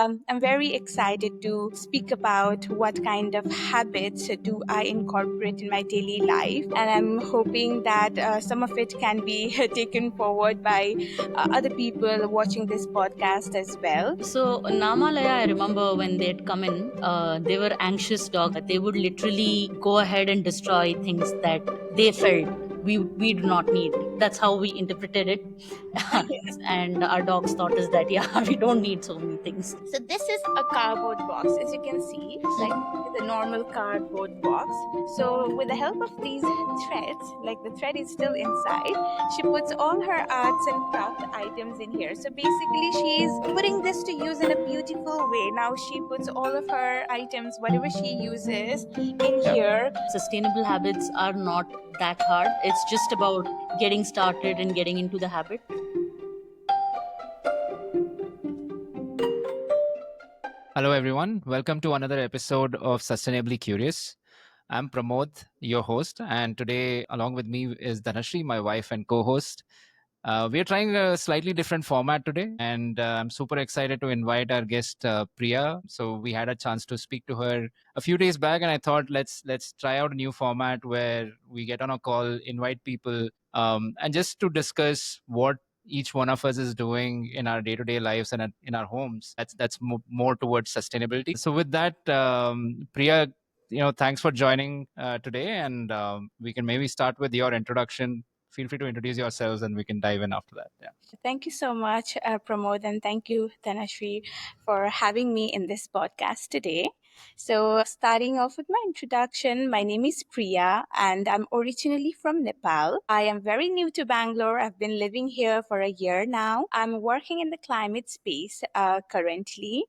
I'm very excited to speak about what kind of habits do I incorporate in my daily life. And I'm hoping that some of it can be taken forward by other people watching this podcast as well. So Namalaya, I remember when they'd come in, they were anxious dogs. They would literally go ahead and destroy things that they felt we do not need. That's how we interpreted it. And our dogs taught us that we don't need so many things. So this is a cardboard box, as you can see, like the normal cardboard box. So with the help of these threads, like the thread is still inside, she puts all her arts and craft items in here. So basically she's putting this to use in a beautiful way. Now she puts all of her items, whatever she uses, in here. Sustainable habits are not that hard. It's just about getting started and getting into the habit. Hello, everyone. Welcome to another episode of Sustainably Curious. I'm Pramod, your host, and today, along with me, is Dhanashree, my wife and co host. We are trying a slightly different format today, and I'm super excited to invite our guest, Priya. So, we had a chance to speak to her a few days back, and I thought let's try out a new format where we get on a call, invite people, and just to discuss what each one of us is doing in our day-to-day lives and in our homes. More towards sustainability. So with that, Priya, thanks for joining today, and we can maybe start with your introduction. Feel free to introduce yourselves, and we can dive in after that. Yeah. Thank you so much, Pramod, and thank you, Dhanashree, for having me in this podcast today. So, starting off with my introduction, my name is Priya, and I'm originally from Nepal. I am very new to Bangalore. I've been living here for a year now. I'm working in the climate space currently,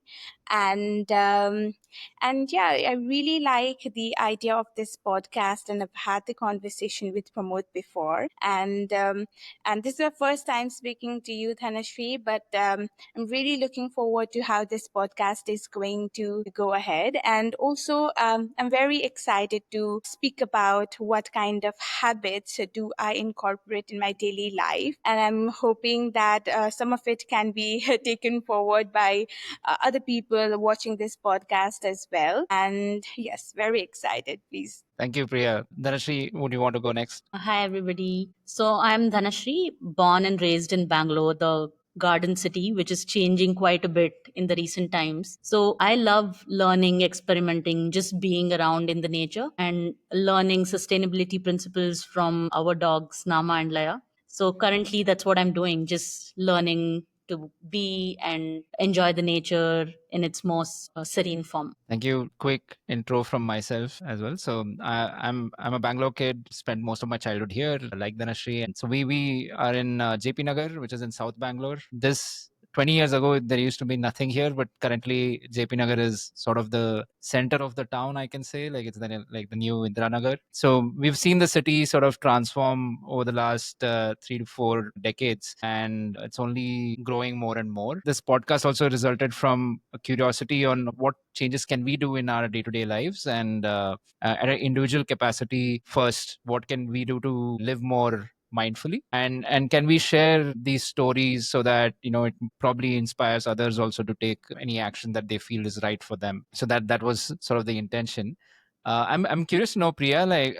and yeah, I really like the idea of this podcast, and I've had the conversation with Pramod before, and this is the first time speaking to you, Dhanashree, but I'm really looking forward to how this podcast is going to go ahead. And also, I'm very excited to speak about what kind of habits do I incorporate in my daily life. And I'm hoping that some of it can be taken forward by other people watching this podcast as well. And yes, very excited, please. Thank you, Priya. Dhanashree, would you want to go next? Hi, everybody. So I'm Dhanashree, born and raised in Bangalore, the garden city, which is changing quite a bit in the recent times. So I love learning, experimenting, just being around in the nature and learning sustainability principles from our dogs, Nama and Laya. So currently, that's what I'm doing, just learning to be and enjoy the nature in its most serene form. Thank you. Quick intro from myself as well. So I'm a Bangalore kid. Spent most of my childhood here, like Dhanashree, and so we are in JP Nagar, which is in South Bangalore. This 20 years ago, there used to be nothing here, but currently JP Nagar is sort of the center of the town, I can say. Like it's like the new Indira Nagar. So we've seen the city sort of transform over the last 3 to 4 decades, and it's only growing more and more. This podcast also resulted from a curiosity on what changes can we do in our day-to-day lives, and at an individual capacity first, what can we do to live more mindfully, and can we share these stories so that it probably inspires others also to take any action that they feel is right for them. So that was sort of the intention. I'm curious to know, Priya, like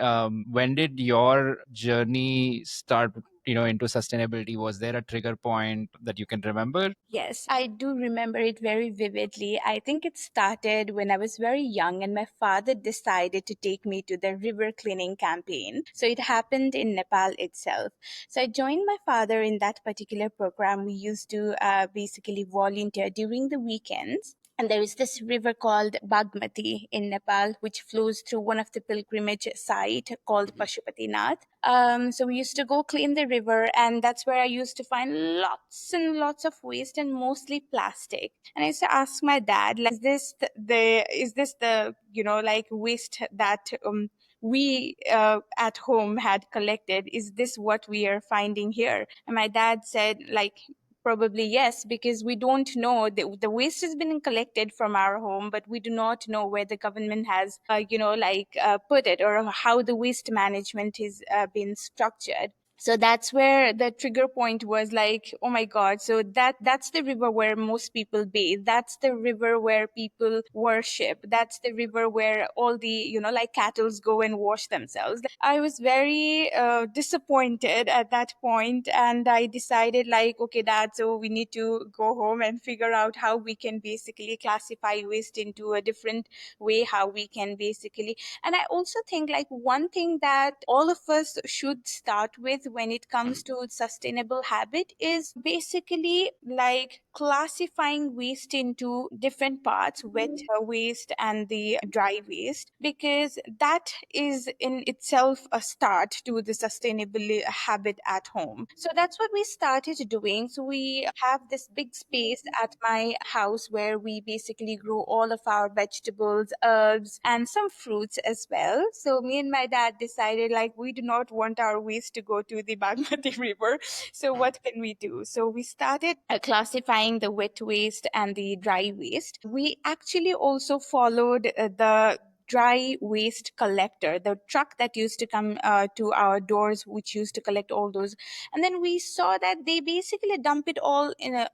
when did your journey start into sustainability? Was there a trigger point that you can remember? Yes, I do remember it very vividly. I think it started when I was very young and my father decided to take me to the river cleaning campaign. So it happened in Nepal itself. So I joined my father in that particular program. We used to basically volunteer during the weekends. And there is this river called Bagmati in Nepal, which flows through one of the pilgrimage site called Pashupatinath. So we used to go clean the river, and that's where I used to find lots and lots of waste and mostly plastic. And I used to ask my dad, like, is this the like waste that we at home had collected? Is this what we are finding here? And my dad said, like, probably yes, because we don't know. The waste has been collected from our home, but we do not know where the government has, put it, or how the waste management is been structured. So that's where the trigger point was, like, oh my god, so that's the river where most people bathe, that's the river where people worship, that's the river where all the, like, cattles go and wash themselves. I was very disappointed at that point, and I decided, like, okay, dad, so we need to go home and figure out how we can basically classify waste into a different way, how we can basically. And I also think, like, one thing that all of us should start with when it comes to sustainable habit is basically like classifying waste into different parts, wet waste and the dry waste, because that is in itself a start to the sustainable habit at home. So that's what we started doing. So we have this big space at my house where we basically grow all of our vegetables, herbs, and some fruits as well. So me and my dad decided, like, we do not want our waste to go to the Bagmati River. So what can we do? So we started classifying the wet waste and the dry waste. We actually also followed the dry waste collector, the truck that used to come to our doors, which used to collect all those. And then we saw that they basically dump it all in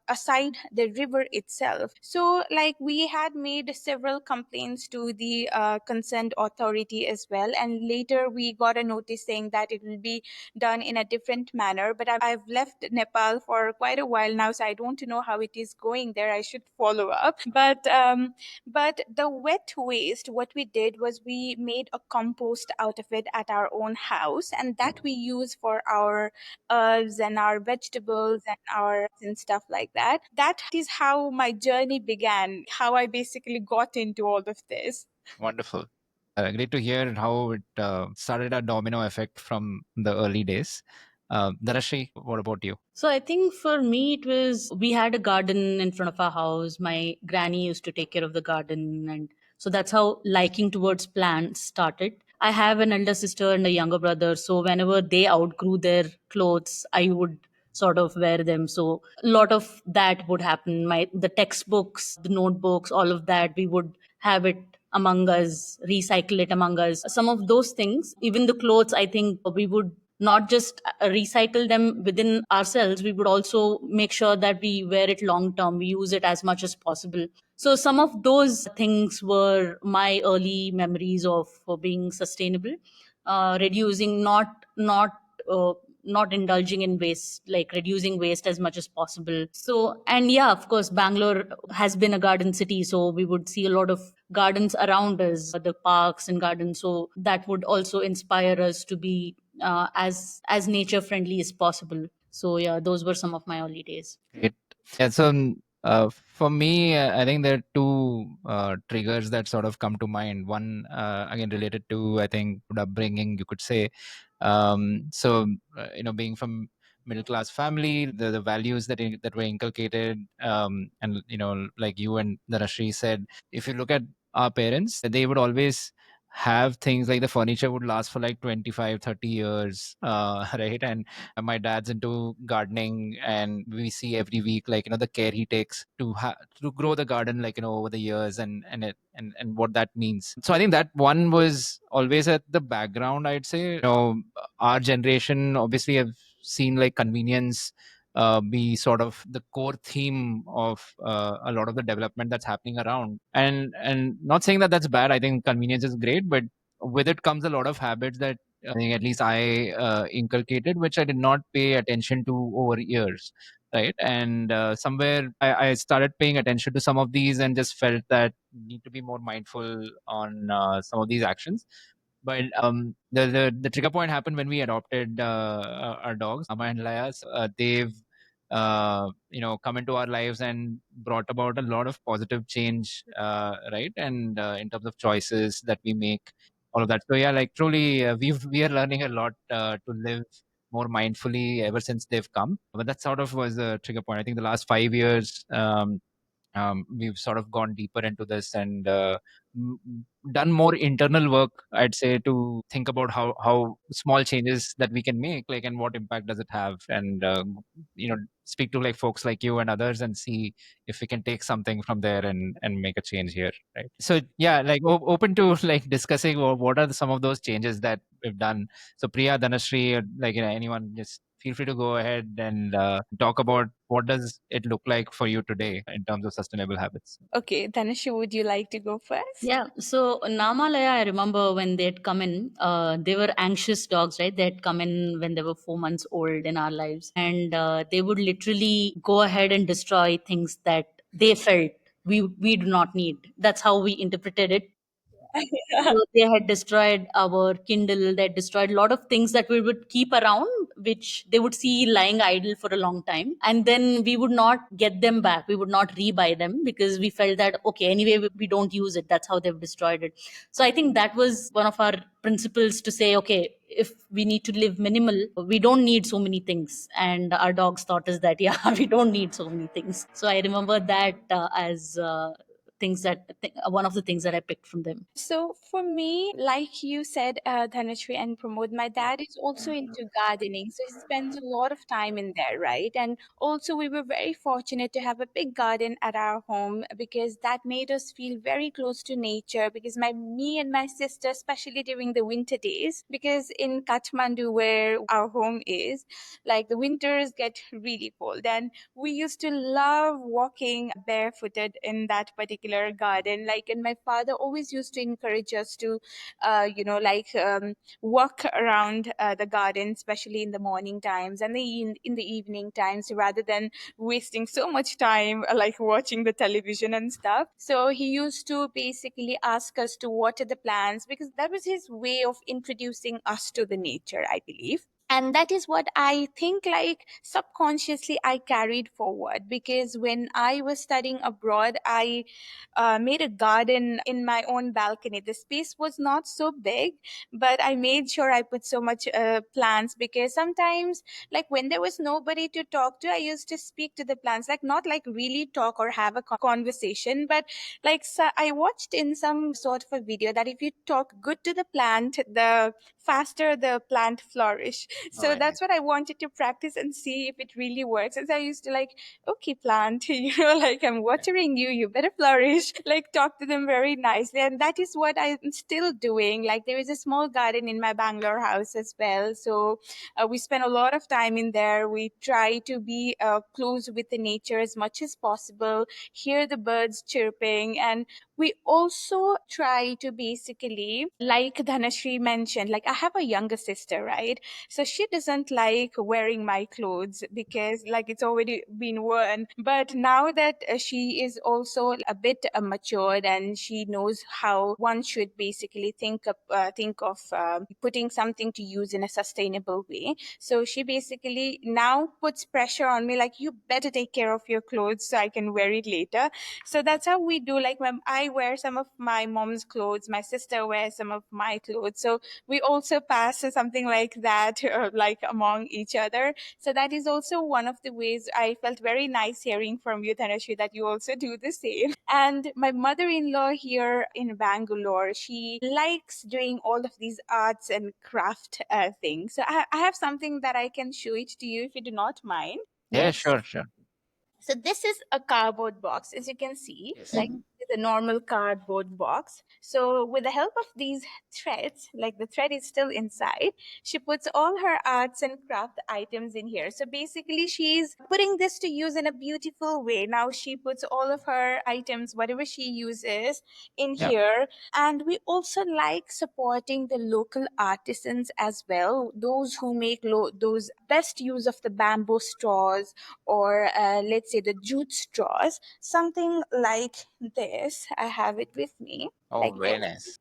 aside the river itself. So, like, we had made several complaints to the concerned authority as well, and later we got a notice saying that it will be done in a different manner. But I've left Nepal for quite a while now, so I don't know how it is going there. I should follow up. But the wet waste, what we did was we made a compost out of it at our own house, and that we use for our herbs and our vegetables and our and stuff like that. That is how my journey began, how I basically got into all of this. Wonderful. Great to hear how it started a domino effect from the early days. Dhanashree, what about you? So I think for me it was, we had a garden in front of our house. My granny used to take care of the garden, and so that's how liking towards plants started. I have an elder sister and a younger brother, so whenever they outgrew their clothes, I would sort of wear them. So a lot of that would happen. The textbooks, the notebooks, all of that, we would have it among us, recycle it among us. Some of those things, even the clothes, I think we would not just recycle them within ourselves, we would also make sure that we wear it long term, we use it as much as possible. So some of those things were my early memories of being sustainable, reducing, uh, not indulging in waste, like reducing waste as much as possible. So, and yeah, of course, Bangalore has been a garden city, so we would see a lot of gardens around us, the parks and gardens. So that would also inspire us to be as nature friendly as possible. So yeah, those were some of my early days. Great. Yeah, so for me, I think there are two triggers that sort of come to mind. One, again, related to, I think, good upbringing, you could say. Being from middle class family, the values that were inculcated, and like you and Dhanashree said, if you look at our parents, they would always have things like the furniture would last for like 25, 30 years, right? And my dad's into gardening, and we see every week, like, the care he takes to grow the garden, like, over the years, and what that means. So I think that one was always at the background, I'd say. Our generation obviously have seen like convenience be sort of the core theme of a lot of the development that's happening around. And not saying that that's bad. I think convenience is great, but with it comes a lot of habits that I think at least I inculcated, which I did not pay attention to over years. Right. And somewhere I started paying attention to some of these and just felt that need to be more mindful on some of these actions. But the trigger point happened when we adopted our dogs, Ama and Laya. So, they've come into our lives and brought about a lot of positive change, right? And in terms of choices that we make, all of that. So yeah, like truly, we are learning a lot to live more mindfully ever since they've come. But that sort of was the trigger point. I think the last 5 years. we've sort of gone deeper into this and done more internal work, I'd say, to think about how small changes that we can make, like, and what impact does it have, and speak to like folks like you and others and see if we can take something from there and make a change here, right? So yeah, like open to like discussing what are some of those changes that we've done. So Priya, Dhanashree, like, anyone, just feel free to go ahead and talk about what does it look like for you today in terms of sustainable habits. Okay, Dhanashree, would you like to go first? Yeah, so Namalaya, I remember when they'd come in, they were anxious dogs, right? They'd come in when they were 4 months old in our lives, and they would literally go ahead and destroy things that they felt we do not need. That's how we interpreted it. So they had destroyed our Kindle, they had destroyed a lot of things that we would keep around, which they would see lying idle for a long time. And then we would not get them back. We would not rebuy them because we felt that, okay, anyway, we don't use it. That's how they've destroyed it. So I think that was one of our principles to say, okay, if we need to live minimal, we don't need so many things. And our dogs taught us that, yeah, we don't need so many things. So I remember that as things one of the things that I picked from them. So for me, like you said, Dhanashree and Pramod, my dad is also into gardening, so he spends a lot of time in there, right? And also, we were very fortunate to have a big garden at our home because that made us feel very close to nature. Because me and my sister, especially during the winter days, because in Kathmandu where our home is, like the winters get really cold, and we used to love walking barefooted in that particular garden. Like, and my father always used to encourage us to walk around the garden, especially in the morning times and in the evening times, rather than wasting so much time like watching the television and stuff. So he used to basically ask us to water the plants because that was his way of introducing us to the nature, I believe. And that is what I think, like, subconsciously I carried forward, because when I was studying abroad, I made a garden in my own balcony. The space was not so big, but I made sure I put so much plants, because sometimes, like, when there was nobody to talk to, I used to speak to the plants, like, not like really talk or have a conversation, but like, so I watched in some sort of a video that if you talk good to the plant, the faster the plant flourish. So Right. that's what I wanted to practice and see if it really works. And so I used to, like, okay, plant, like, I'm watering you, you better flourish, like, talk to them very nicely. And that is what I'm still doing. Like, there is a small garden in my Bangalore house as well. So we spend a lot of time in there. We try to be close with the nature as much as possible, hear the birds chirping, and we also try to basically, like Dhanashree mentioned, like, I have a younger sister, right? So she doesn't like wearing my clothes because, like, it's already been worn. But now that she is also a bit matured, and she knows how one should basically think of putting something to use in a sustainable way. So she basically now puts pressure on me, like, you better take care of your clothes so I can wear it later. So that's how we do. Like, when I wear some of my mom's clothes, my sister wears some of my clothes. So we also pass something like that, like, among each other. So that is also one of the ways. I felt very nice hearing from you, Dhanashree, that you also do the same. And my mother-in-law here in Bangalore, she likes doing all of these arts and craft things. So I have something that I can show it to you if you do not mind. Yeah, Yes. sure, sure. So this is a cardboard box, as you can see, Yes. like, Mhm. it's a normal cardboard box. So with the help of these threads, like, the thread is still inside, she puts all her arts and craft items in here. So basically, she's putting this to use in a beautiful way. Now she puts all of her items, whatever she uses, in Yeah. here. And we also like supporting the local artisans as well, those who make those best use of the bamboo straws, or let's say the jute straws, something like this. I have it with me, Oh, like very this, nice.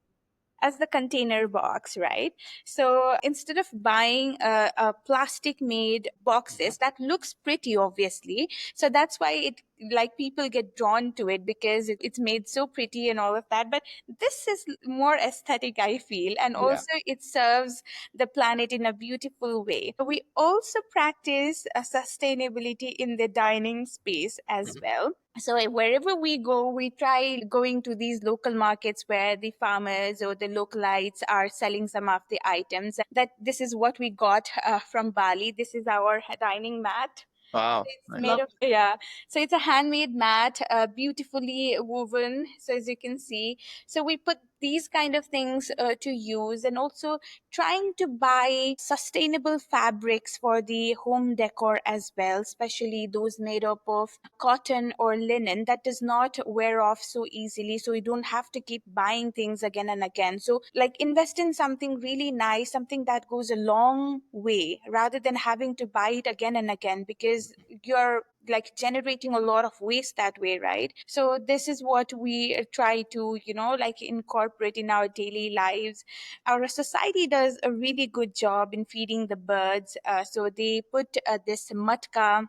as the container box, right? So instead of buying a plastic made boxes that looks pretty, obviously, so that's why it like people get drawn to it because it's made so pretty and all of that. But this is more aesthetic, I feel, and also it serves the planet in a beautiful way. We also practice sustainability in the dining space as well. So wherever we go, we try going to these local markets where the farmers or the localites are selling some of the items. That this is what we got from Bali. This is our dining mat. Wow. It's Nice. made of, yeah. So it's a handmade mat, beautifully woven. So as you can see, so we put these kind of things to use, and also trying to buy sustainable fabrics for the home decor as well, especially those made up of cotton or linen that does not wear off so easily. So you don't have to keep buying things again and again. So like invest in something really nice, something that goes a long way rather than having to buy it again and again, because you're like generating a lot of waste that way, right? So this is what we try to, like incorporate in our daily lives. Our society does a really good job in feeding the birds. So they put this matka,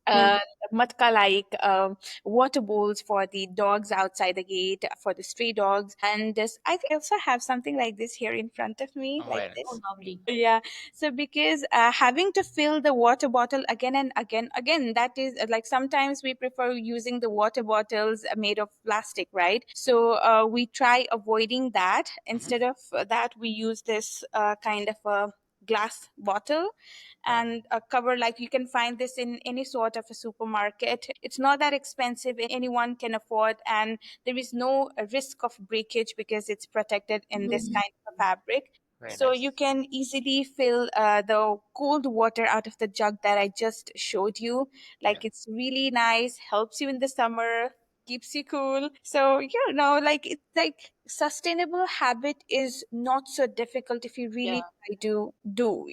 uh, matka like water bowls for the dogs outside the gate, for the stray dogs. And this, I think I also have something like this here in front of me, Oh, like very this. nice. Lovely. Yeah. So because having to fill the water bottle again and again, that is like sometimes we prefer using the water bottles made of plastic, right? So we try avoiding that. Instead of that, we use this kind of a glass bottle and a cover. Like you can find this in any sort of a supermarket. It's not that expensive, anyone can afford, and there is no risk of breakage because it's protected in this kind of a fabric. Very So nice. you can easily fill the cold water out of the jug that I just showed you. Yeah. Like it's really nice, helps you in the summer, keeps you cool. So like it's like sustainable habit is not so difficult if you really try to do.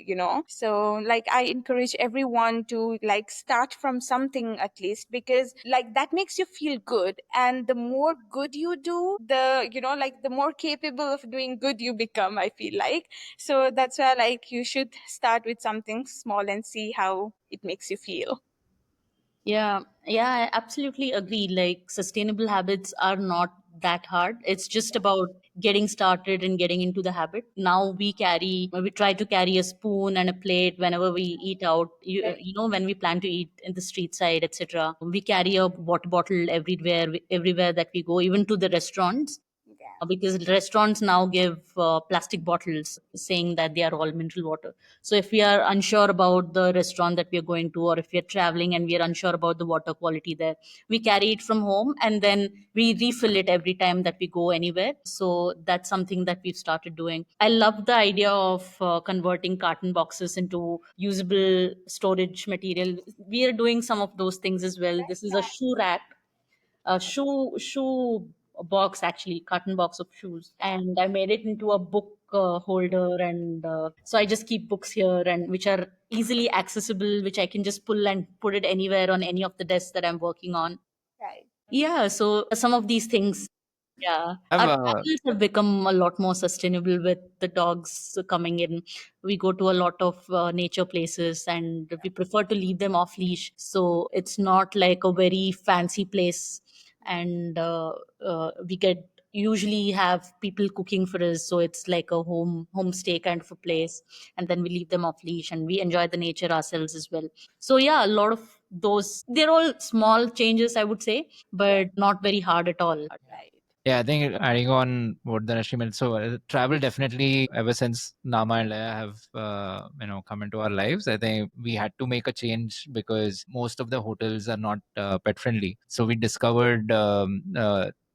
So like I encourage everyone to like start from something at least, because like that makes you feel good, and the more good you do, like the more capable of doing good you become, I feel like. So that's why like you should start with something small and see how it makes you feel. Yeah, I absolutely agree. Like, sustainable habits are not that hard. It's just about getting started and getting into the habit. Now we try to carry a spoon and a plate whenever we eat out. When we plan to eat in the street side, etc. We carry a water bottle everywhere that we go, even to the restaurants, Yeah. because restaurants now give plastic bottles saying that they are all mineral water. So if we are unsure about the restaurant that we are going to, or if we are traveling and we are unsure about the water quality there, we carry it from home and then we refill it every time that we go anywhere. So that's something that we've started doing. I love the idea of converting carton boxes into usable storage material. We are doing some of those things as well. This is a shoe rack, a shoe box, actually carton box of shoes, and I made it into a book holder, and so I just keep books here, and which are easily accessible, which I can just pull and put it anywhere on any of the desks that I'm working on. Right. Yeah, so some of these things, yeah. I've Our travels have become a lot more sustainable with the dogs coming in. We go to a lot of nature places and we prefer to leave them off leash. So it's not like a very fancy place. And we get usually have people cooking for us. So it's like a homestay kind of a place. And then we leave them off leash and we enjoy the nature ourselves as well. So yeah, a lot of those, they're all small changes, I would say, but not very hard at all. Right. Yeah, I think adding on what Dhanashree meant, so travel definitely, ever since Nama and Laya have come into our lives, I think we had to make a change because most of the hotels are not pet friendly. So we discovered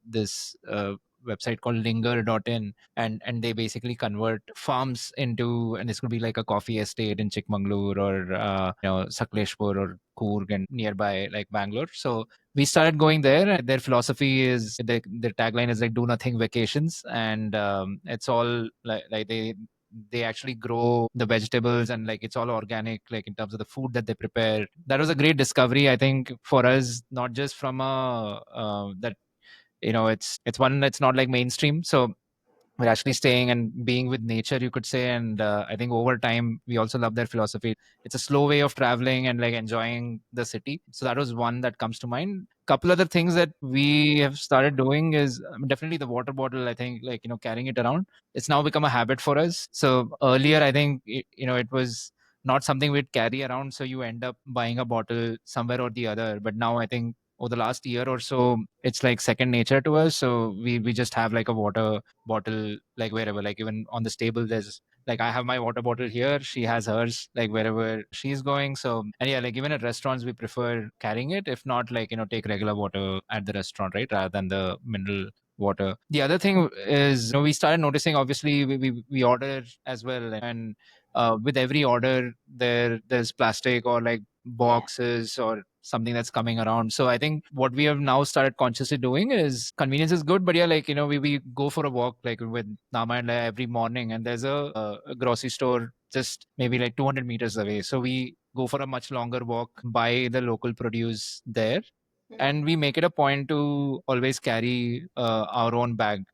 this website called linger.in, and they basically convert farms into, and this could be like a coffee estate in Chikmagalur or Sakleshpur or Coorg and nearby like Bangalore. So we started going there, and their philosophy is their tagline is like do nothing vacations, and it's all like they actually grow the vegetables, and like it's all organic, like in terms of the food that they prepare. That was a great discovery, I think, for us, not just from a that it's one that's not like mainstream. So we're actually staying and being with nature, you could say. And I think over time, we also love their philosophy. It's a slow way of traveling and like enjoying the city. So that was one that comes to mind. Couple other things that we have started doing is definitely the water bottle. I think like, carrying it around, it's now become a habit for us. So earlier, I think, it was not something we'd carry around. So you end up buying a bottle somewhere or the other. But now I think over the last year or so, it's like second nature to us. So we just have like a water bottle, like wherever, like even on this table, there's like I have my water bottle here, she has hers, like wherever she's going. So, and yeah, like even at restaurants, we prefer carrying it. If not, like, take regular water at the restaurant, right? Rather than the mineral water. The other thing is, we started noticing, obviously, we order as well. And with every order, there's plastic or like Yeah. boxes or something that's coming around. So I think what we have now started consciously doing is convenience is good, but yeah, like, we go for a walk like with Nama and Laya every morning, and there's a grocery store just maybe like 200 meters away. So we go for a much longer walk, buy the local produce there, and we make it a point to always carry our own bag.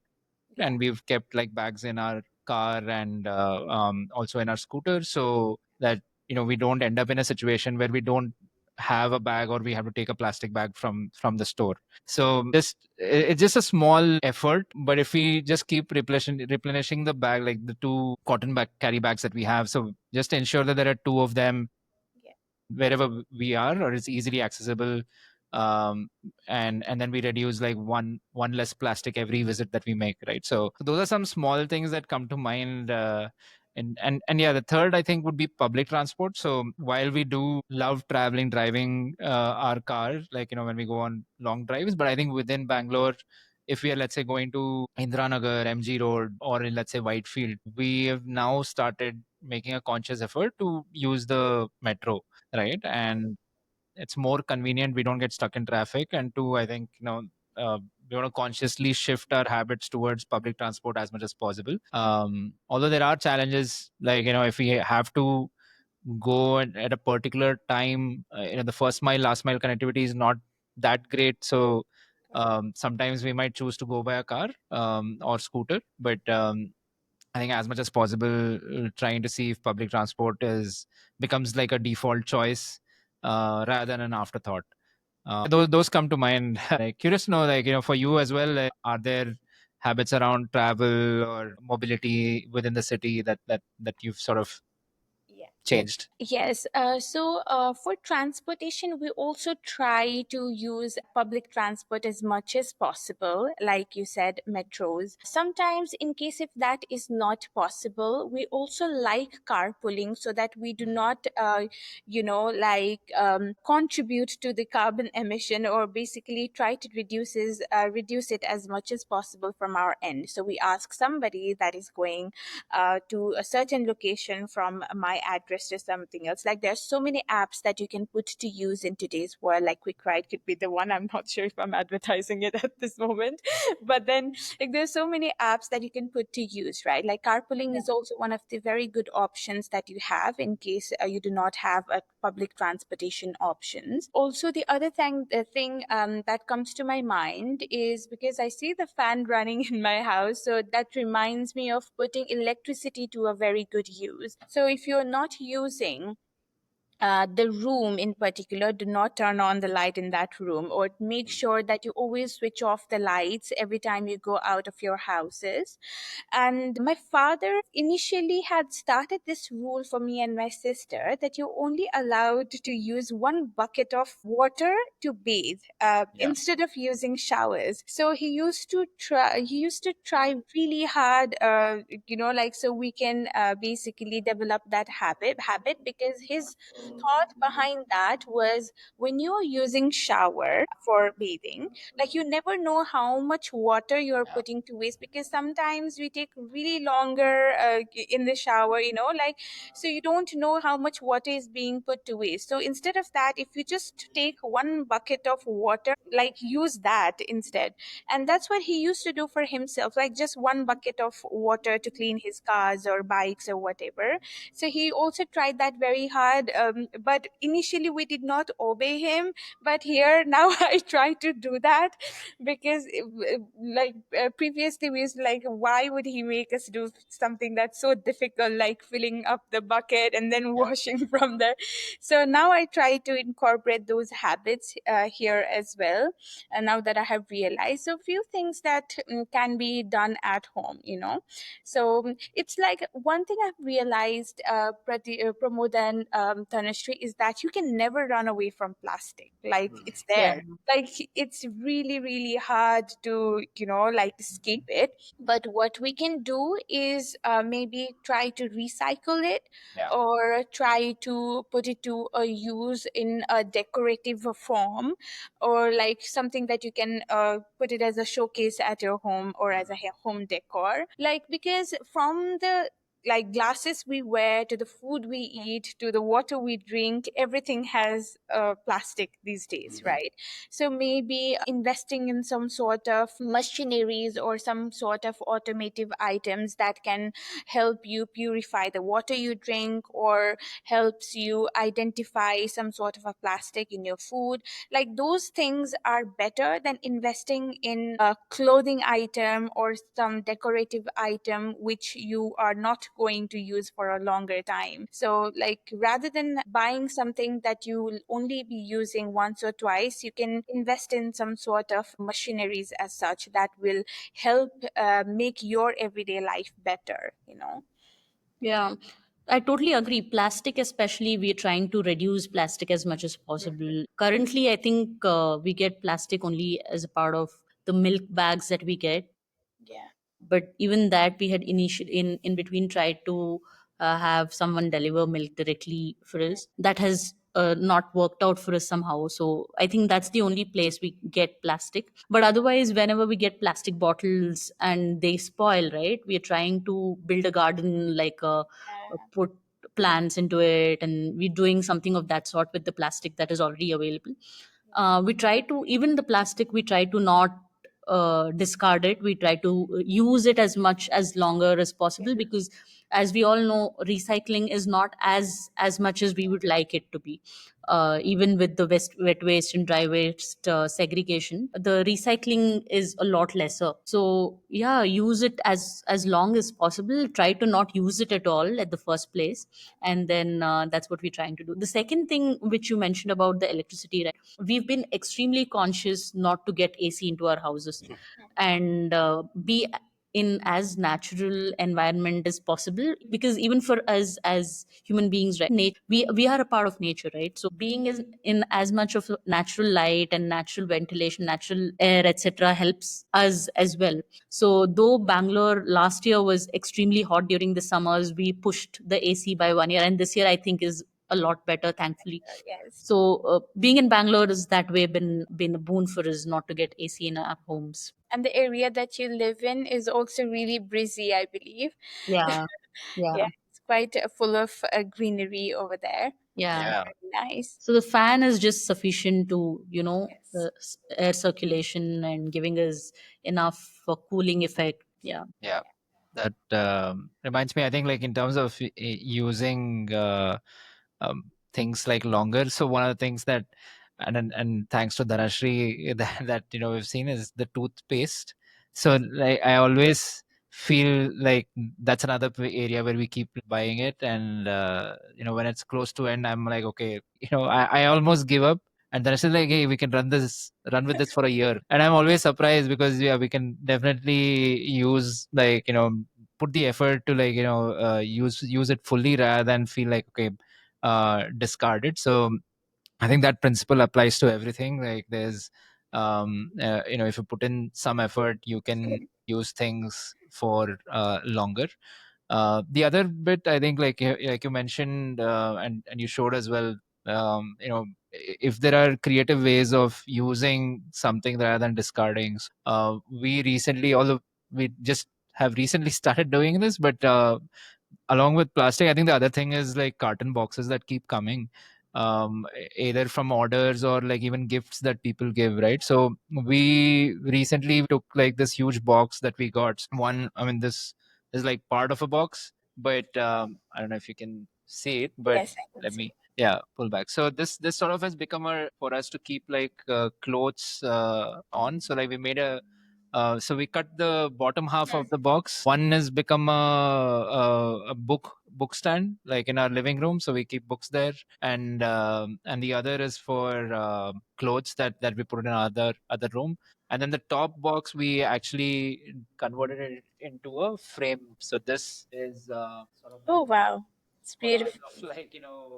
Yeah. And we've kept like bags in our car and also in our scooter, so that we don't end up in a situation where we don't have a bag or we have to take a plastic bag from the store. So just it's just a small effort, but if we just keep replenishing the bag, like the two cotton bag carry bags that we have, so just ensure that there are two of them Yeah. wherever we are or it's easily accessible. um and then we reduce like one less plastic every visit that we make, right? So those are some small things that come to mind. And yeah, the third I think would be public transport. So while we do love traveling, driving our car, like when we go on long drives, but I think within Bangalore, if we are, let's say, going to Indranagar, MG Road, or in, let's say, Whitefield, we have now started making a conscious effort to use the metro, right? And it's more convenient. We don't get stuck in traffic. And two, I think, we want to consciously shift our habits towards public transport as much as possible. Although there are challenges, like, if we have to go at a particular time, the first mile, last mile connectivity is not that great. So sometimes we might choose to go by a car or scooter. But I think as much as possible, trying to see if public transport is becomes like a default choice rather than an afterthought. Those come to mind. Like, curious to know, like, for you as well, like, are there habits around travel or mobility within the city that you've sort of Yeah. changed? Yes. So for transportation, we also try to use public transport as much as possible. Like you said, metros. Sometimes, in case if that is not possible, we also like carpooling so that we do not, contribute to the carbon emission, or basically try to reduce it as much as possible from our end. So we ask somebody that is going to a certain location from my address to something else. Like there's so many apps that you can put to use in today's world. Like Quick Ride could be the one. I'm not sure if I'm advertising it at this moment, but then like there's so many apps that you can put to use, right? Like carpooling is also one of the very good options that you have in case you do not have a public transportation options. Also, the other thing that comes to my mind is because I see the fan running in my house, so that reminds me of putting electricity to a very good use. So if you're not using the room in particular, do not turn on the light in that room, or make sure that you always switch off the lights every time you go out of your houses. And my father initially had started this rule for me and my sister that you're only allowed to use one bucket of water to bathe Yeah. instead of using showers. So he used to try really hard, so we can basically develop that habit, because his thought behind that was, when you're using shower for bathing, like, you never know how much water you're putting to waste, because sometimes we take really longer in the shower, so you don't know how much water is being put to waste. So instead of that, if you just take one bucket of water, like, use that instead. And that's what he used to do for himself, like just one bucket of water to clean his cars or bikes or whatever. So he also tried that very hard, but initially we did not obey him. But here now I try to do that, because previously we used to like, why would he make us do something that's so difficult, like filling up the bucket and then Yeah. washing from there. So now I try to incorporate those habits here as well. And now that I have realized, so few things that can be done at home, so it's like one thing I've realized, Pramod and Tanushree, is that you can never run away from plastic. Like, it's Yeah. there. Like, it's really, really hard to, like, escape it. But what we can do is maybe try to recycle it, Yeah. or try to put it to a use in a decorative form, or like something that you can put it as a showcase at your home, or as a home decor, like, because from the like glasses we wear to the food we eat to the water we drink, everything has plastic these days, right? So maybe investing in some sort of machineries or some sort of automative items that can help you purify the water you drink, or helps you identify some sort of a plastic in your food, like those things are better than investing in a clothing item or some decorative item which you are not going to use for a longer time. So like, rather than buying something that you will only be using once or twice, you can invest in some sort of machineries as such that will help make your everyday life better. Yeah, I totally agree. Plastic, especially, we're trying to reduce plastic as much as possible. Currently, I think we get plastic only as a part of the milk bags that we get. Yeah. But even that, we had in between tried to have someone deliver milk directly for us. That has not worked out for us somehow. So I think that's the only place we get plastic. But otherwise, whenever we get plastic bottles and they spoil, right, we are trying to build a garden, like put plants into it, and we're doing something of that sort with the plastic that is already available. We try to, even the plastic, we try to not discard it. We try to use it as much as longer as possible, because as we all know, recycling is not as much as we would like it to be. Even with the wet waste and dry waste segregation, the recycling is a lot lesser. So yeah, use it as long as possible. Try to not use it at all at the first place, and then that's what we're trying to do. The second thing which you mentioned about the electricity, right, we've been extremely conscious not to get AC into our houses, and be in as natural environment as possible, because even for us as human beings, right, we are a part of nature, right? So being in as much of natural light and natural ventilation, natural air, etc., helps us as well. So though Bangalore last year was extremely hot during the summers, we pushed the AC by 1 year, and this year I think is a lot better, thankfully. Yes. So being in Bangalore is that way been a boon for us not to get AC in our homes. And the area that you live in is also really breezy, I believe. Yeah, Yeah, yeah, it's quite full of greenery over there. yeah. Yeah. Very nice. So the fan is just sufficient to, Yes. the air circulation and giving us enough for cooling effect. Yeah. Yeah. That reminds me, I think, like in terms of using things like longer. So one of the things that, and thanks to Dhanashree, that we've seen is the toothpaste. So like I always feel like that's another area where we keep buying it, and when it's close to end, I'm like, okay, I almost give up. And then I said like, hey, we can run with this for a year. And I'm always surprised because yeah, we can definitely use like put the effort to like use it fully rather than feel like okay discard it. So I think that principle applies to everything. Like there's if you put in some effort, you can use things for longer. The other bit, I think, like you mentioned, and you showed as well. If there are creative ways of using something rather than discarding. We recently, although we just have recently started doing this, but along with plastic, I think the other thing is like carton boxes that keep coming, either from orders or like even gifts that people give, right? So we recently took like this huge box that we got. One, I mean, this is like part of a box, but I don't know if you can see it, but Yes, I can let me see. Yeah, pull back. So this sort of has become a for us to keep like clothes on. So like we made a so we cut the bottom half of the box. One has become a book stand like in our living room. So we keep books there, and the other is for clothes that we put in other room. And then the top box we actually converted it into a frame. So this is sort of Oh, like wow. It's a lot beautiful. of like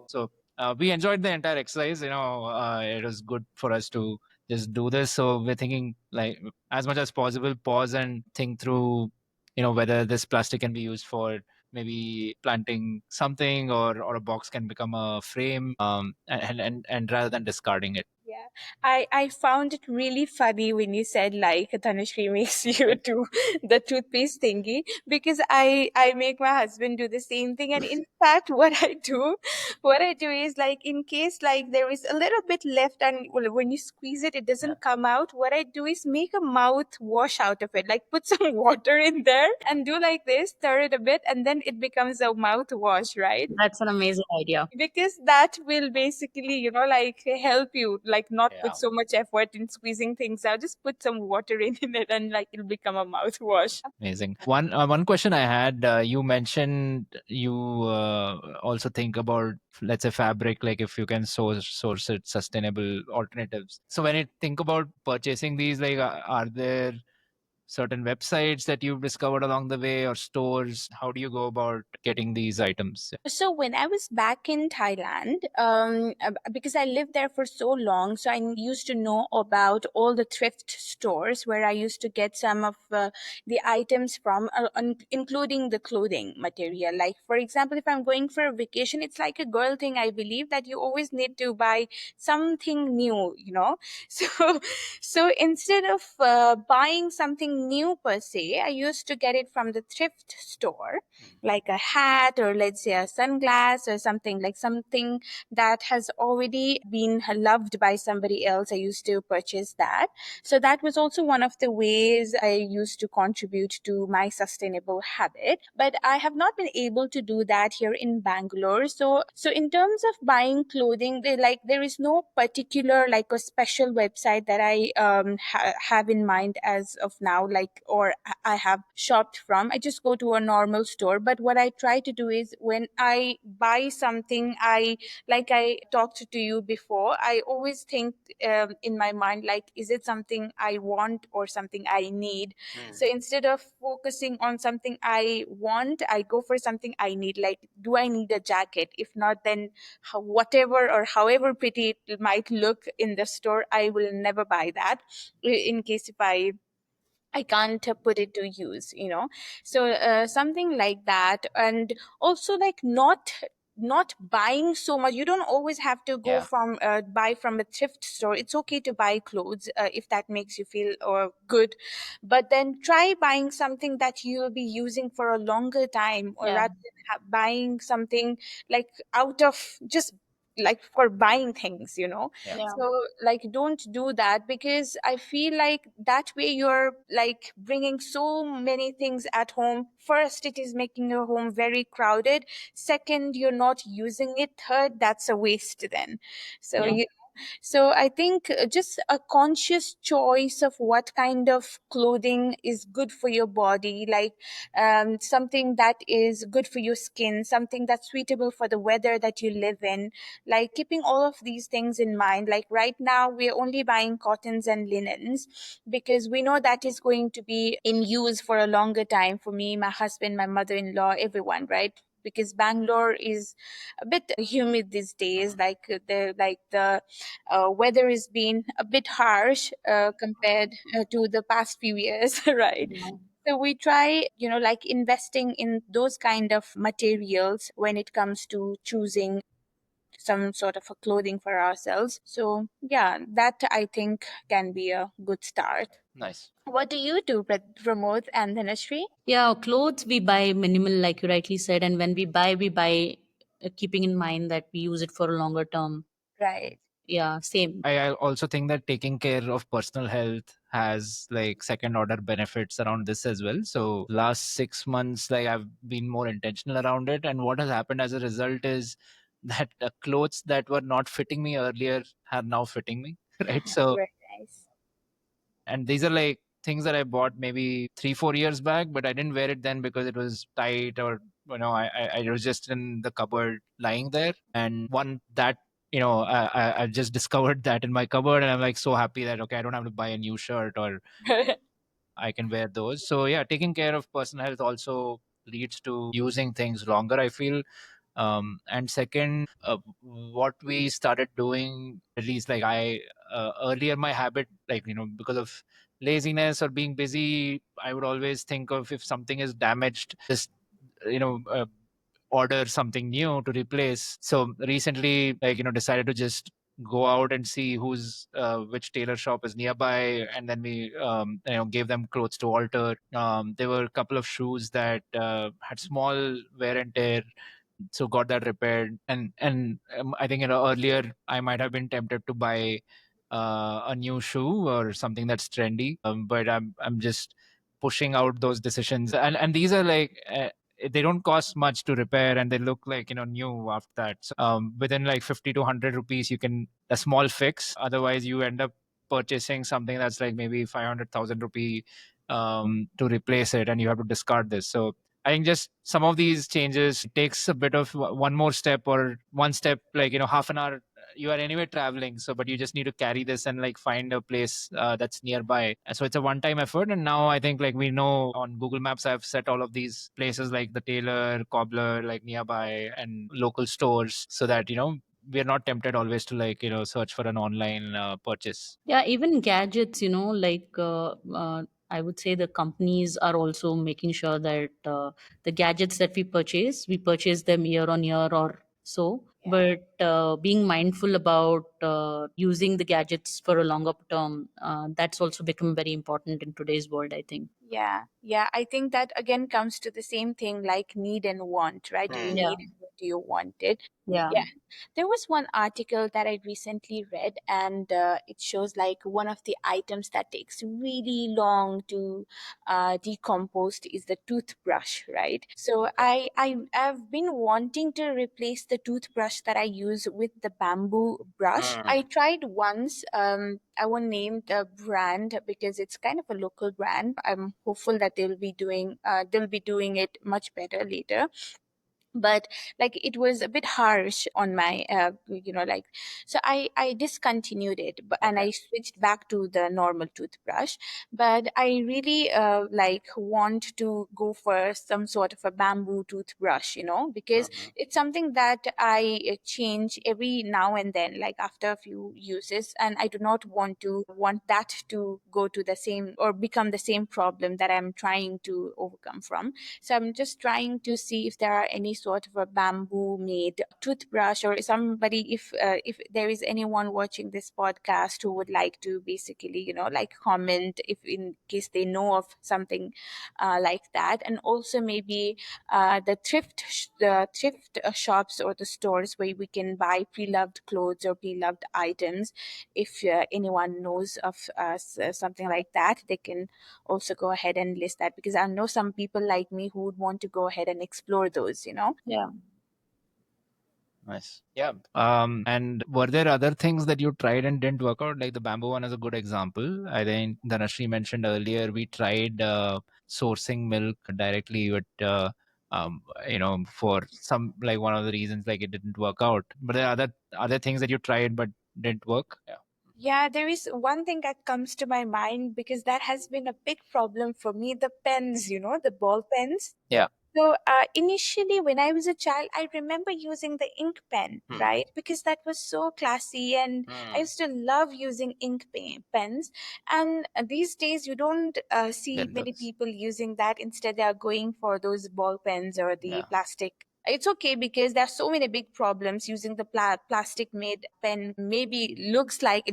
so we enjoyed the entire exercise. It was good for us to just do this. So we're thinking like as much as possible, pause and think through, whether this plastic can be used for maybe planting something, or a box can become a frame, and rather than discarding it. Yeah, I found it really funny when you said like Tanushree makes you do the toothpaste thingy, because I make my husband do the same thing. And in fact, what I do is, like, in case like there is a little bit left and, well, when you squeeze it, it Yeah. doesn't come out. What I do is make a mouth wash out of it, like put some water in there and do like this, stir it a bit, and then it becomes a mouth wash, right? That's an amazing idea. Because that will basically, like, help you, like, not put Yeah. so much effort in squeezing things out. Just put some water in it, and like it'll become a mouthwash. Amazing. One question I had, you mentioned you also think about, let's say, fabric, like if you can source it sustainable alternatives. So when you think about purchasing these, like are there certain websites that you've discovered along the way, or stores? How do you go about getting these items? So when I was back in Thailand, because I lived there for so long, so I used to know about all the thrift stores where I used to get some of the items from, including the clothing material. Like, for example, if I'm going for a vacation, it's like a girl thing, I believe, that you always need to buy something new. So, so instead of buying something new per se, I used to get it from the thrift store, like a hat, or let's say a sunglass, or something, like something that has already been loved by somebody else. I used to purchase that. So that was also one of the ways I used to contribute to my sustainable habit. But I have not been able to do that here in Bangalore. So in terms of buying clothing, there is no particular, like, a special website that I have in mind as of now, like, or I have shopped from. I just go to a normal store. But what I try to do is, when I buy something, like I talked to you before, I always think, in my mind, like, is it something I want or something I need? So instead of focusing on something I want, I go for something I need. Like, do I need a jacket? If not, then whatever or however pretty it might look in the store, I will never buy that, in case if I can't put it to use. So something like that. And also, like, not buying so much. You don't always have to go Yeah. from buy from a thrift store. It's okay to buy clothes, if that makes you feel good. But then try buying something that you'll be using for a longer time, or Yeah. rather than buying something, like, out of just, like, for buying things. Yeah. Yeah. So, like, don't do that, because I feel like that way you're, like, bringing so many things at home. First, it is making your home very crowded. Second, you're not using it. Third, that's a waste then. So Yeah. so I think, just a conscious choice of what kind of clothing is good for your body, like, something that is good for your skin, something that's suitable for the weather that you live in. Like, keeping all of these things in mind. Like, right now we're only buying cottons and linens, because we know that is going to be in use for a longer time, for me, my husband, my mother-in-law, everyone, right? Because Bangalore is a bit humid these days. Like, the weather has been a bit harsh, compared to the past few years, right? Yeah. So we try, like, investing in those kind of materials when it comes to choosing some sort of a clothing for ourselves. So yeah, that I think can be a good start. Nice. What do you do, Pramod and Dhanashree? Yeah, clothes we buy minimal, like you rightly said, and when we buy keeping in mind that we use it for a longer term. Right. Yeah, same. I also think that taking care of personal health has like second order benefits around this as well. So last 6 months, like I've been more intentional around it. And what has happened as a result is that clothes that were not fitting me earlier are now fitting me. Right. So, Very nice. and these are like things that I bought maybe 3 4 years back, but I didn't wear it then because it was tight, or I was just in the cupboard lying there. And one that I just discovered that in my cupboard, and I'm like so happy that okay, I don't have to buy a new shirt, or I can wear those. So yeah, taking care of personal health also leads to using things longer, I feel. And second, what we started doing, at least like I earlier, my habit, like because of laziness or being busy, I would always think of if something is damaged, just you know uh, order something new to replace. So recently, like decided to just go out and see who's which tailor shop is nearby, and then we gave them clothes to alter. There were a couple of shoes that had small wear and tear, so got that repaired. And I think earlier I might have been tempted to buy a new shoe or something that's trendy, but I'm just pushing out those decisions. And these are like they don't cost much to repair, and they look like new after that. So within like 50 to 100 rupees you can a small fix. Otherwise you end up purchasing something that's like maybe 500,000 rupee to replace it, and you have to discard this. So I think just some of these changes takes a bit of one more step, or one step, like half an hour. You are anyway traveling, so but you just need to carry this and like find a place that's nearby. So it's a one-time effort. And now I think like we know on Google Maps, I've set all of these places like the tailor, cobbler, like nearby, and local stores, so that we are not tempted always to like search for an online purchase. Yeah, even gadgets, I would say the companies are also making sure that the gadgets that we purchase them year on year or so. Yeah. But being mindful about using the gadgets for a longer term, that's also become very important in today's world, I think. Yeah, yeah. I think that again comes to the same thing like need and want, right? Do you Yeah, need it? Or do you want it? yeah, Yeah. There was one article that I recently read, and it shows like one of the items that takes really long to decompose is the toothbrush, right? So I've been wanting to replace the toothbrush that I use with the bamboo brush. I tried once. I won't name the brand because it's kind of a local brand. I'm hopeful that they'll be doing it much better later, but like it was a bit harsh on my like, so I discontinued it, and I switched back to the normal toothbrush. But I really like want to go for some sort of a bamboo toothbrush, because it's something that I change every now and then, like after a few uses, and I do not want that to go to the same or become the same problem that I'm trying to overcome from. So I'm just trying to see if there are any sort of a bamboo made toothbrush, or somebody, if there is anyone watching this podcast who would like to basically, like comment if in case they know of something like that. And also maybe the thrift shops or the stores where we can buy pre-loved clothes or pre-loved items. If anyone knows of something like that, they can also go ahead and list that, because I know some people like me who would want to go ahead and explore those. yeah. Nice. Yeah. And were there other things that you tried and didn't work out? Like the bamboo one is a good example. I think Dhanashree mentioned earlier we tried sourcing milk directly with for some, like one of the reasons, like it didn't work out. But there are other things that you tried but didn't work. Yeah. Yeah, there is one thing that comes to my mind because that has been a big problem for me, the pens, the ball pens. Yeah. So initially, when I was a child, I remember using the ink pen, right? Because that was so classy, and I used to love using pens. And these days, you don't see Then many those. people using that. Instead, they are going for those ball pens or the Yeah. plastic. It's okay because there are so many big problems using the plastic made pen. Maybe it looks like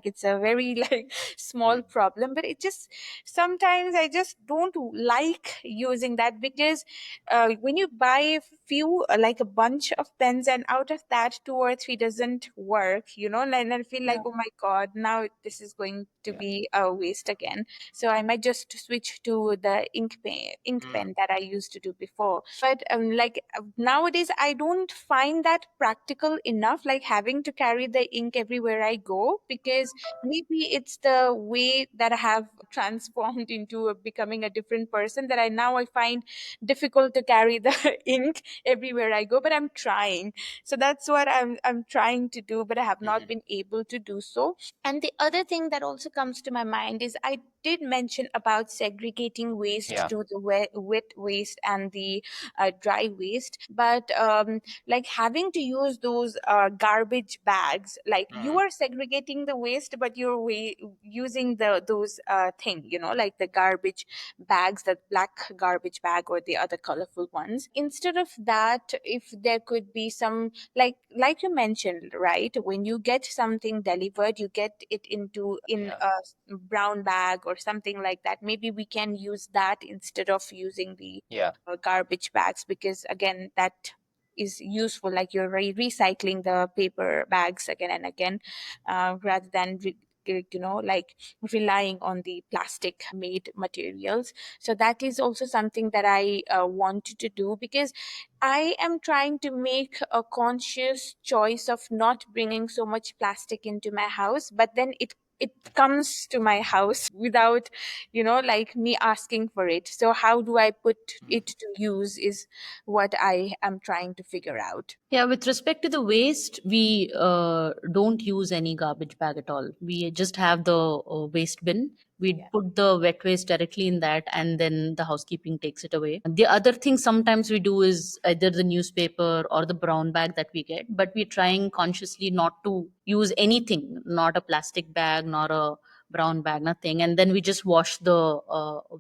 it's a very like small problem, but it just sometimes I just don't like using that because when you buy a few like a bunch of pens, and out of that two or three doesn't work, and then I feel like, oh my god, now this is going to Yeah. be a waste again. So I might just switch to the ink pen that I used to do before. But nowadays I don't find that practical enough, like having to carry the ink everywhere I go, because maybe it's the way that I have transformed into becoming a different person, that I find difficult to carry the ink everywhere I go, but I'm trying. So that's what I'm trying to do, but I have not been able to do so. And the other thing that also comes to my mind is I did mention about segregating waste to the wet waste and the dry waste, but like having to use those garbage bags, like you are segregating the waste, but you're using those thing, like the garbage bags, the black garbage bag or the other colorful ones. Instead of that, if there could be some, like you mentioned, right, when you get something delivered, you get it into in a brown bag or something like that. Maybe we can use that instead of using the garbage bags, because again, that is useful, like you're recycling the paper bags again and again, rather than like relying on the plastic made materials. So that is also something that I wanted to do, because I am trying to make a conscious choice of not bringing so much plastic into my house, but then it comes to my house without, like me asking for it. So how do I put it to use is what I am trying to figure out. Yeah, with respect to the waste, we don't use any garbage bag at all. We just have the waste bin. We Yeah. put the wet waste directly in that, and then the housekeeping takes it away. The other thing sometimes we do is either the newspaper or the brown bag that we get, but we're trying consciously not to use anything, not a plastic bag, not a brown bag, nothing. And then we just wash the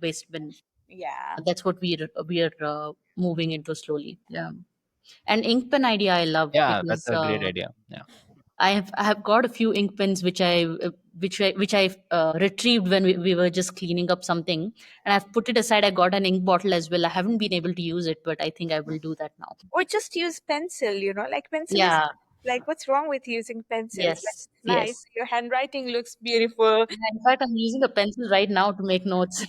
waste bin. Yeah. That's what we're moving into slowly. Yeah. And ink pen idea I love Yeah, that's because a great idea. Yeah. I have got a few ink pens which I retrieved when we were just cleaning up something, and I've put it aside. I got an ink bottle as well. I haven't been able to use it, but I think I will do that now. Or just use pencil, like pencil is, Yeah. like, what's wrong with using pencils? Like, Yes. it's nice, Yes. your handwriting looks beautiful. Yeah, in fact, I'm using a pencil right now to make notes.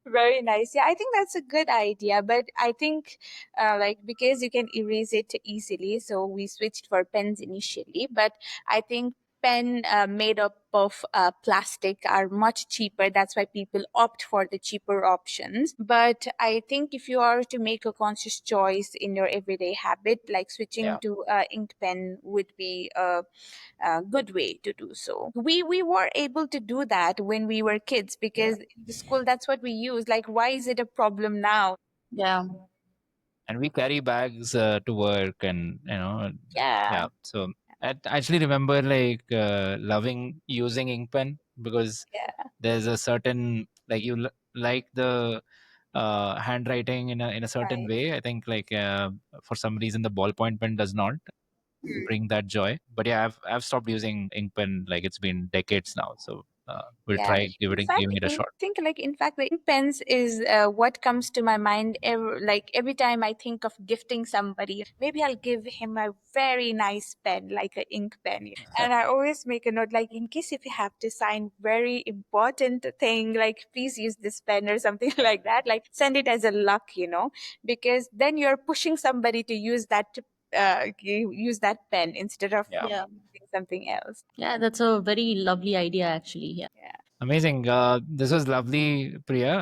Very nice. Yeah, I think that's a good idea. But I think, like, because you can erase it easily, so we switched for pens initially. But I think pen made up of plastic are much cheaper. That's why people opt for the cheaper options. But I think if you are to make a conscious choice in your everyday habit, like switching to ink pen would be a good way to do so. We were able to do that when we were kids, because in the school that's what we use. Like, why is it a problem now? Yeah. And we carry bags to work, and Yeah. yeah. So I actually remember like loving using ink pen, because Yeah. there's a certain, like, like the handwriting in a certain Right. way. I think like for some reason the ballpoint pen does not bring that joy. But yeah, I've stopped using ink pen, like it's been decades now. So we'll Yeah. try In fact, giving it a in shot. think like in fact, the ink pens is what comes to my mind. Like every time I think of gifting somebody, maybe I'll give him a very nice pen, like an ink pen. And I always make a note, like in case if you have to sign very important thing, like please use this pen or something like that. Like send it as a luck, because then you're pushing somebody to use that. Use that pen instead of Yeah. Yeah. using something else. Yeah. That's a very lovely idea, actually. Yeah. Yeah. Amazing. This was lovely, Priya.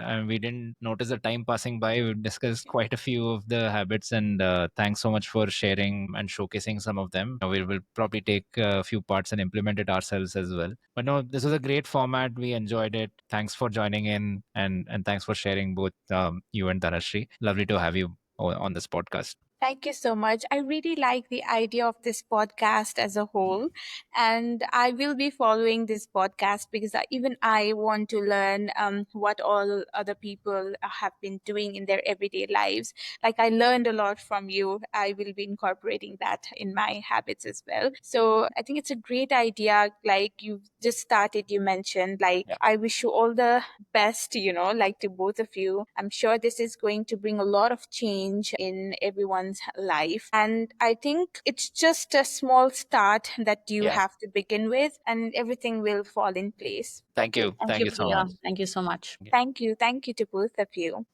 And we didn't notice the time passing by. We discussed quite a few of the habits, and thanks so much for sharing and showcasing some of them. We will probably take a few parts and implement it ourselves as well. But no, this was a great format. We enjoyed it. Thanks for joining in, and thanks for sharing, both you and Dhanashree. Lovely to have you on this podcast. Thank you so much. I really like the idea of this podcast as a whole. And I will be following this podcast because even I want to learn what all other people have been doing in their everyday lives. Like, I learned a lot from you. I will be incorporating that in my habits as well. So I think it's a great idea. Like you just started, you mentioned, like, I wish you all the best, like to both of you. I'm sure this is going to bring a lot of change in everyone's life. And I think it's just a small start that you have to begin with, and everything will fall in place. Thank you. Thank Thank you, you so Priya. much. Thank you so much. Thank you. Thank you to both of you.